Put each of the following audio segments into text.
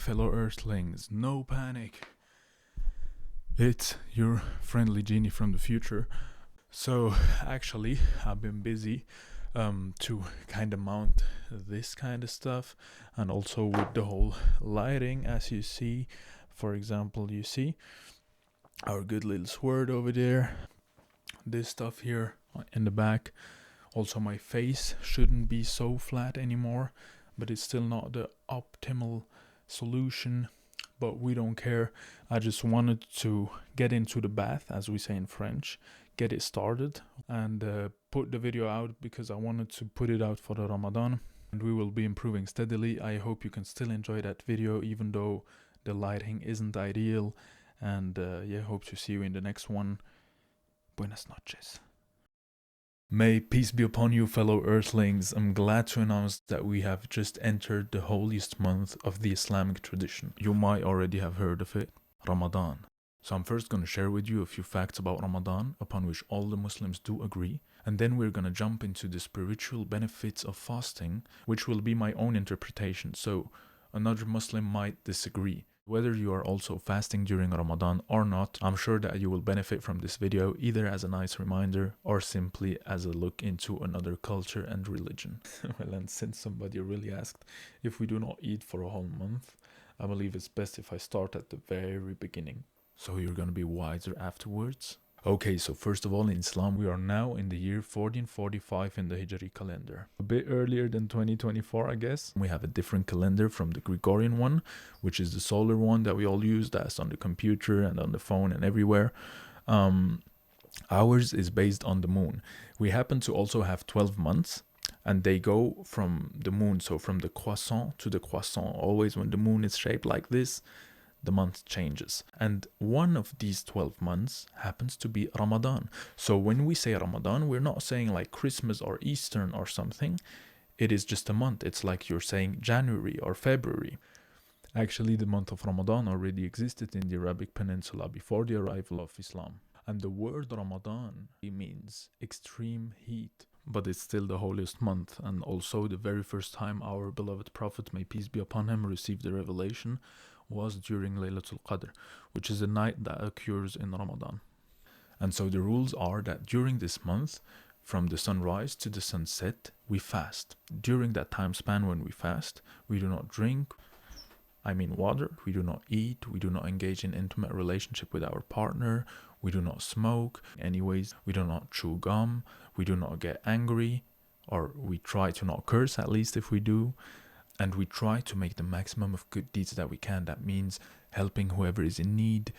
fellow Earthlings, no panic. It's your friendly genie from the future. So, actually, I've been busy to kind of mount this kind of stuff, and also with the whole lighting, as you see. For example, you see our good little sword over there, this stuff here in the back. Also, my face shouldn't be so flat anymore, but it's still not the optimal solution, but we don't care. I just wanted to get into the bath, as we say in French, get it started, and put the video out because I wanted to put it out for the Ramadan, and we will be improving steadily. I hope you can still enjoy that video even though the lighting isn't ideal, and hope to see you in the next one. Buenas noches. May peace be upon you, fellow Earthlings. I'm glad to announce that we have just entered the holiest month of the Islamic tradition. You might already have heard of it, Ramadan. So I'm first going to share with you a few facts about Ramadan, upon which all the Muslims do agree, and then we're going to jump into the spiritual benefits of fasting, which will be my own interpretation, so another Muslim might disagree. Whether you are also fasting during Ramadan or not, I'm sure that you will benefit from this video either as a nice reminder or simply as a look into another culture and religion. Well, and since somebody really asked if we do not eat for a whole month, I believe it's best if I start at the very beginning, so you're gonna be wiser afterwards. Okay, so first of all, in Islam, we are now in the year 1445 in the Hijri calendar. A bit earlier than 2024, I guess. We have a different calendar from the Gregorian one, which is the solar one that we all use, that's on the computer and on the phone and everywhere. Ours is based on the moon. We happen to also have 12 months, and they go from the moon, so from the croissant to the croissant. Always when the moon is shaped like this, the month changes, and one of these 12 months happens to be Ramadan. So when we say Ramadan, we're not saying like Christmas or Easter or something. It is just a month. It's like you're saying January or February. Actually, the month of Ramadan already existed in the Arabic Peninsula before the arrival of Islam, and the word Ramadan means extreme heat, but it's still the holiest month, and also the very first time our beloved Prophet, may peace be upon him, received the revelation was during Laylatul Qadr, which is a night that occurs in Ramadan. And so the rules are that during this month, from the sunrise to the sunset, we fast. During that time span when we fast, we do not drink, water, we do not eat, we do not engage in intimate relationship with our partner, we do not smoke, anyways, we do not chew gum, we do not get angry, or we try to not curse, at least if we do. And we try to make the maximum of good deeds that we can. That means helping whoever is in need,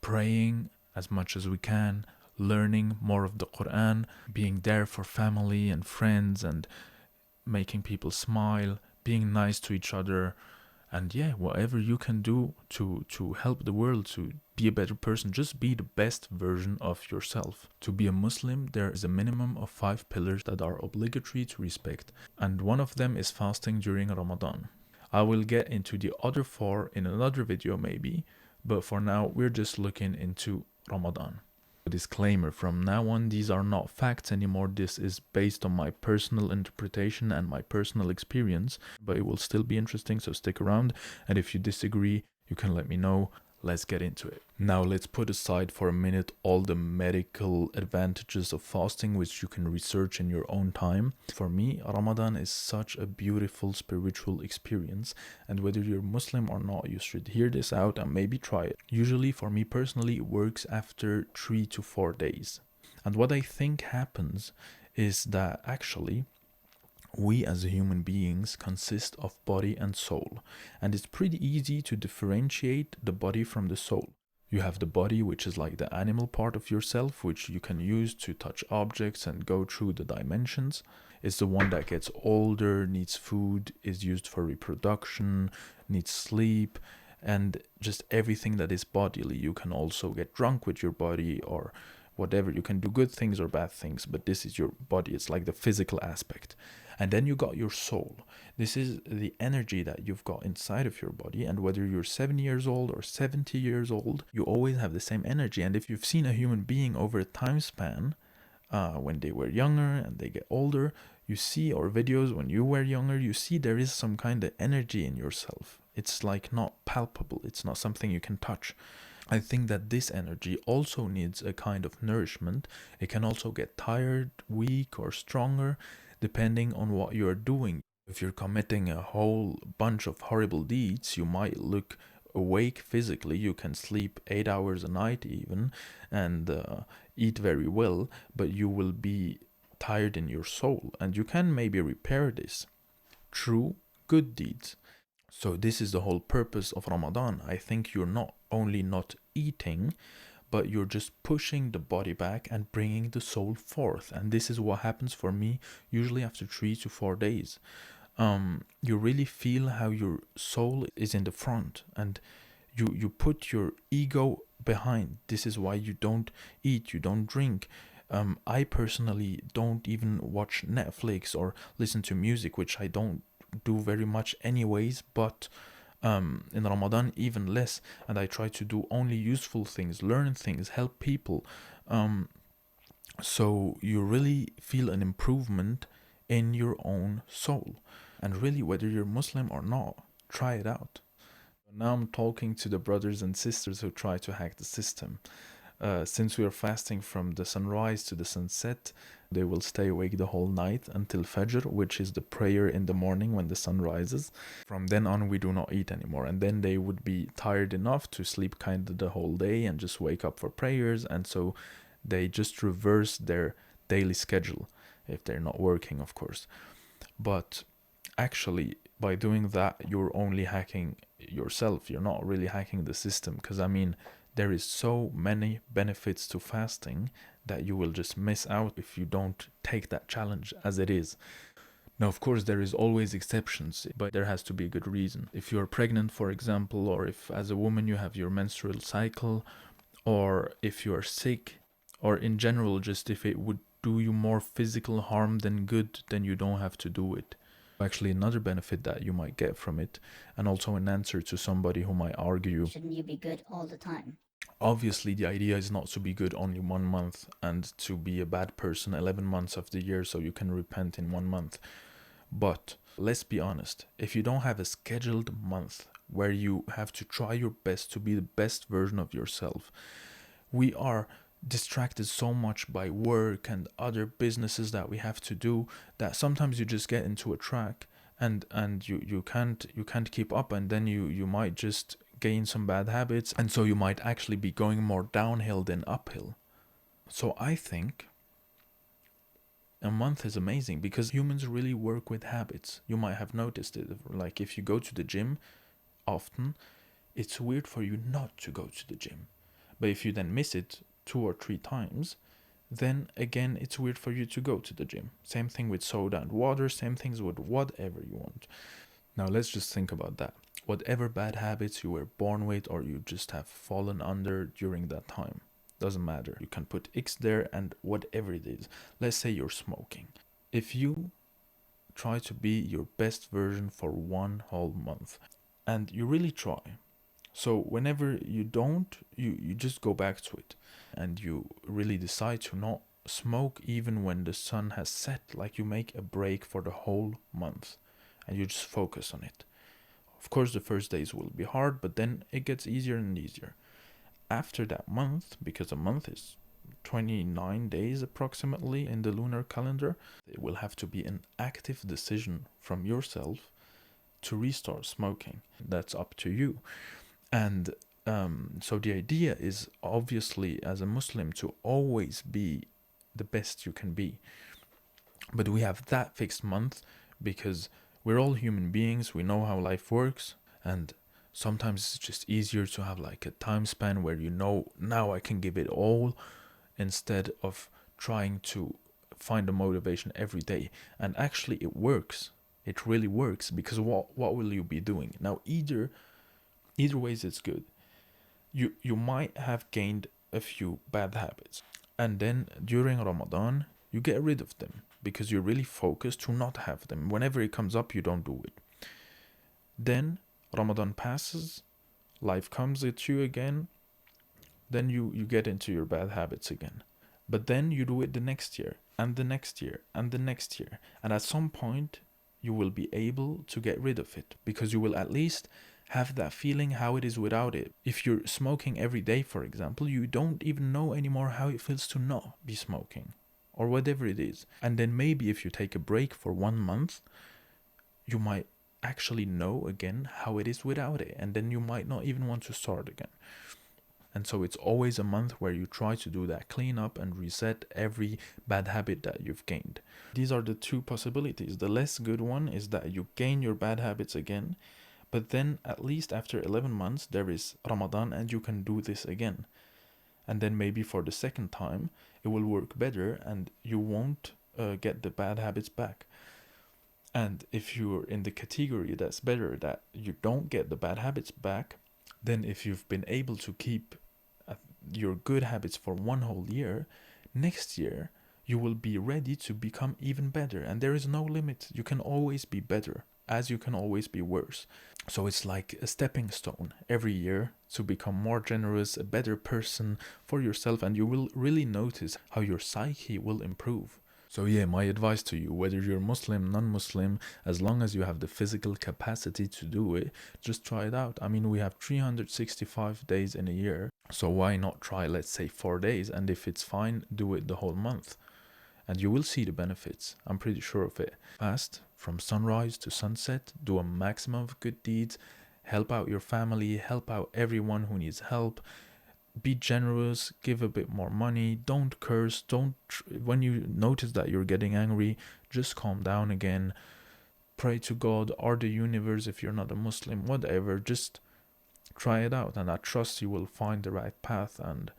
praying as much as we can, learning more of the Quran, being there for family and friends, and making people smile, being nice to each other, and whatever you can do to help the world to be a better person. Just be the best version of yourself. To be a Muslim, there is a minimum of 5 pillars that are obligatory to respect, and one of them is fasting during Ramadan. I will get into the other 4 in another video maybe, but for now we're just looking into Ramadan. A disclaimer, from now on these are not facts anymore. This is based on my personal interpretation and my personal experience, but it will still be interesting, so stick around, and if you disagree you can let me know. Let's get into it. Now let's put aside for a minute all the medical advantages of fasting, which you can research in your own time. For me, Ramadan is such a beautiful spiritual experience, and whether you're Muslim or not, you should hear this out and maybe try it. Usually for me personally, it works after 3 to 4 days. And what I think happens is that actually we as human beings consist of body and soul, and it's pretty easy to differentiate the body from the soul. You have the body, which is like the animal part of yourself, which you can use to touch objects and go through the dimensions. It's the one that gets older, needs food, is used for reproduction, needs sleep, and just everything that is bodily. You can also get drunk with your body or whatever. You can do good things or bad things, but this is your body. It's like the physical aspect. And then you got your soul. This is the energy that you've got inside of your body, and whether you're 7 years old or 70 years old, you always have the same energy. And if you've seen a human being over a time span, when they were younger and they get older, you see, or videos when you were younger, you see there is some kind of energy in yourself. It's like not palpable. It's not something you can touch. I think that this energy also needs a kind of nourishment. It can also get tired, weak, or stronger, depending on what you're doing. If you're committing a whole bunch of horrible deeds, you might look awake physically. You can sleep 8 hours a night, even, and eat very well, but you will be tired in your soul. And you can maybe repair this through good deeds. So this is the whole purpose of Ramadan. I think you're not only not eating, but you're just pushing the body back and bringing the soul forth. And this is what happens for me usually after 3 to 4 days. You really feel how your soul is in the front, and you put your ego behind. This is why you don't eat, you don't drink. I personally don't even watch Netflix or listen to music, which I don't do very much anyways, but in Ramadan even less. And I try to do only useful things, learn things, help people. So you really feel an improvement in your own soul. And really, whether you're Muslim or not, try it out. Now I'm talking to the brothers and sisters who try to hack the system. Since we are fasting from the sunrise to the sunset, they will stay awake the whole night until Fajr, which is the prayer in the morning when the sun rises. From then on, we do not eat anymore. And then they would be tired enough to sleep kind of the whole day and just wake up for prayers. And so they just reverse their daily schedule if they're not working, of course. But actually, by doing that, you're only hacking yourself. You're not really hacking the system, because I mean, there is so many benefits to fasting that you will just miss out if you don't take that challenge as it is. Now, of course, there is always exceptions, but there has to be a good reason. If you're pregnant, for example, or if as a woman you have your menstrual cycle, or if you're sick, or in general, just if it would do you more physical harm than good, then you don't have to do it. Actually, another benefit that you might get from it, and also an answer to somebody who might argue, shouldn't you be good all the time? Obviously, the idea is not to be good only 1 month and to be a bad person 11 months of the year so you can repent in 1 month. But let's be honest, if you don't have a scheduled month where you have to try your best to be the best version of yourself, we are distracted so much by work and other businesses that we have to do that sometimes you just get into a track and you can't keep up, and then you might just gain some bad habits, and so you might actually be going more downhill than uphill. So I think a month is amazing because humans really work with habits. You might have noticed it, like if you go to the gym often, it's weird for you not to go to the gym. But if you then miss it 2 or 3 times, then again it's weird for you to go to the gym. Same thing with soda and water, same things with whatever you want. Now let's just think about that. Whatever bad habits you were born with or you just have fallen under during that time, doesn't matter. You can put X there and whatever it is. Let's say you're smoking. If you try to be your best version for 1 whole month and you really try, so whenever you don't, you just go back to it and you really decide to not smoke even when the sun has set, like you make a break for the whole month and you just focus on it. Of course, the first days will be hard, but then it gets easier and easier. After that month, because a month is 29 days approximately in the lunar calendar, it will have to be an active decision from yourself to restart smoking. That's up to you. And so the idea is obviously as a Muslim to always be the best you can be. But we have that fixed month because we're all human beings, we know how life works, and sometimes it's just easier to have like a time span where you know now I can give it all instead of trying to find a motivation every day. And actually it works. It really works because what will you be doing? Now either ways it's good. You might have gained a few bad habits and then during Ramadan you get rid of them because you're really focused to not have them. Whenever it comes up, you don't do it. Then Ramadan passes, life comes at you again, then you get into your bad habits again. But then you do it the next year, and the next year, and the next year. And at some point, you will be able to get rid of it because you will at least have that feeling how it is without it. If you're smoking every day, for example, you don't even know anymore how it feels to not be smoking or whatever it is. And then maybe if you take a break for 1 month, you might actually know again how it is without it, and then you might not even want to start again. And so it's always a month where you try to do that cleanup and reset every bad habit that you've gained. These are the two possibilities. The less good one is that you gain your bad habits again, but then at least after 11 months there is Ramadan and you can do this again. And then maybe for the second time it will work better and you won't get the bad habits back. And if you're in the category that's better, that you don't get the bad habits back, then if you've been able to keep your good habits for 1 whole year, next year you will be ready to become even better. And there is no limit. You can always be better, as you can always be worse. So it's like a stepping stone every year to become more generous, a better person for yourself, and you will really notice how your psyche will improve. So yeah, my advice to you, whether you're Muslim, non-Muslim, as long as you have the physical capacity to do it, just try it out. I mean, we have 365 days in a year, so why not try, let's say, 4 days, and if it's fine, do it the whole month. And you will see the benefits, I'm pretty sure of it. Fast from sunrise to sunset, do a maximum of good deeds, help out your family, help out everyone who needs help. Be generous, give a bit more money, don't curse, when you notice that you're getting angry, just calm down again, pray to God or the universe if you're not a Muslim, whatever, just try it out, and I trust you will find the right path, and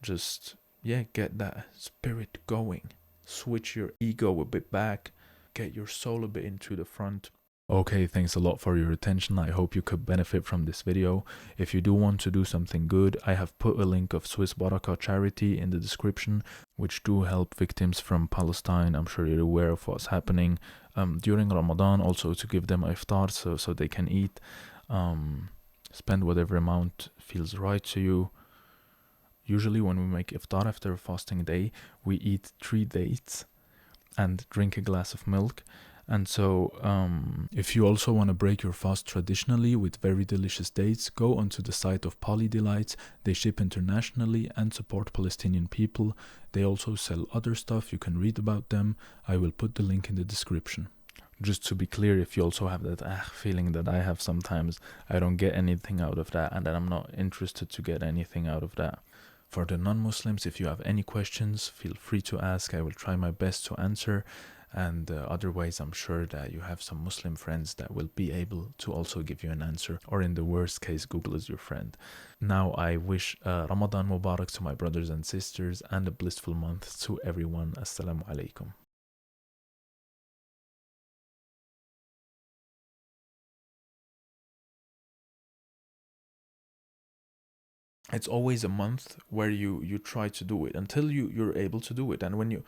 just, yeah, get that spirit going, switch your ego a bit back, get your soul a bit into the front. Okay, thanks a lot for your attention. I hope you could benefit from this video. If you do want to do something good, I have put a link of Swiss Baraka charity in the description, which do help victims from Palestine. I'm sure you're aware of what's happening during Ramadan, also to give them iftar so they can eat. Spend whatever amount feels right to you. Usually when we make iftar after a fasting day, we eat 3 dates and drink a glass of milk. And so if you also want to break your fast traditionally with very delicious dates, go onto the site of Poly Delights. They ship internationally and support Palestinian people. They also sell other stuff. You can read about them. I will put the link in the description. Just to be clear, if you also have that feeling that I have sometimes, I don't get anything out of that, and that I'm not interested to get anything out of that. For the non-Muslims, if you have any questions, feel free to ask. I will try my best to answer. And otherwise, I'm sure that you have some Muslim friends that will be able to also give you an answer, or in the worst case, Google is your friend. Now I wish Ramadan Mubarak to my brothers and sisters, and a blissful month to everyone. Assalamu alaikum. It's always a month where you try to do it until you're able to do it, and when you